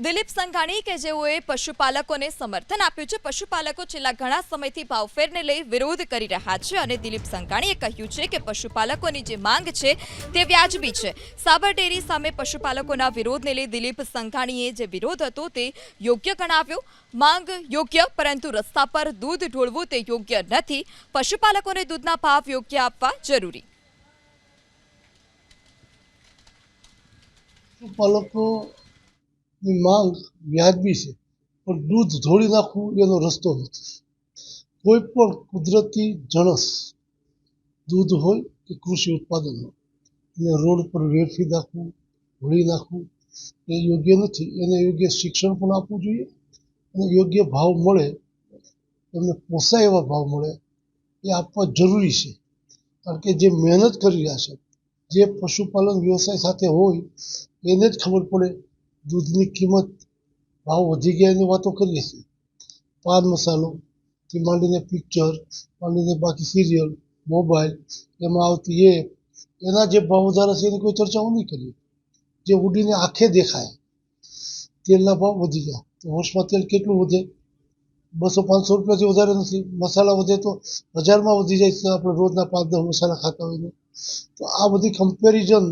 દિલીપ સંઘાણી કે જેઓએ પશુપાલકોને સમર્થન આપ્યું છે। પશુપાલકો છેલ્લા ઘણા સમયથી ભાવફેરને લઈ વિરોધ કરી રહ્યા છે અને દિલીપ સંઘાણીએ કહ્યું છે કે પશુપાલકોની જે માંગ છે તે વ્યાજબી છે। સાબર ડેરી સામે પશુપાલકોના વિરોધને લઈ દિલીપ સંઘાણીએ જે વિરોધ હતો તે યોગ્ય ગણાવ્યો। માંગ યોગ્ય, પરંતુ રસ્તા પર દૂધ ઢોળવું તે યોગ્ય નથી। પશુપાલકોને દૂધના ભાવ યોગ્ય આપવા જરૂરી। પશુપાલકોની માંગ વ્યાજબી છે, પણ દૂધ ધોળી નાખવું એનો રસ્તો નથી। કોઈ પણ કુદરતી જણસ દૂધ હોય કે કૃષિ ઉત્પાદન હોય એને રોડ પર વેડફી નાખવું, ધોળી નાખવું એ યોગ્ય નથી। એને યોગ્ય શિક્ષણ પણ આપવું જોઈએ અને યોગ્ય ભાવ મળે, એમને પોસાય એવા ભાવ મળે એ આપવા જરૂરી છે। કારણ કે જે મહેનત કરી રહ્યા છે, જે પશુપાલન વ્યવસાય સાથે હોય એને જ ખબર પડે દૂધની કિંમત ભાવ વધી ગયા એની વાતો કરીએ છીએ। પાન મસાલોથી માંડીને પિક્ચર, માંડીને બાકી સિરિયલ, મોબાઈલ, એમાં આવતી એના જે ભાવ વધારે છે એની કોઈ ચર્ચાઓ નહીં કરીએ। જે ઉડીને આંખે દેખાય તેલના ભાવ વધી ગયા, તો વર્ષમાં તેલ કેટલું વધે? 200-500 રૂપિયાથી વધારે નથી। મસાલા વધે તો 1000માં વધી જાય છે, આપણે રોજના 5-10 મસાલા ખાતા હોઈએ। તો આ બધી કમ્પેરિઝન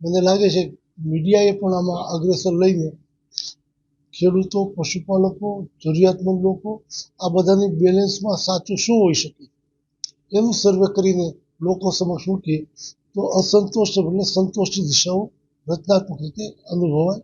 મને લાગે છે મીડિયાએ પણ આમાં અગ્રેસર લઈને ખેડૂતો, પશુપાલકો, જરૂરિયાતમંદ લોકો આ બધાની બેલેન્સમાં સાચું શું હોઈ શકે એનું સર્વે કરીને લોકો સમક્ષ મૂકીએ તો અસંતોષ એટલે સંતોષની દિશાઓ રચનાત્મક રીતે અનુભવાય।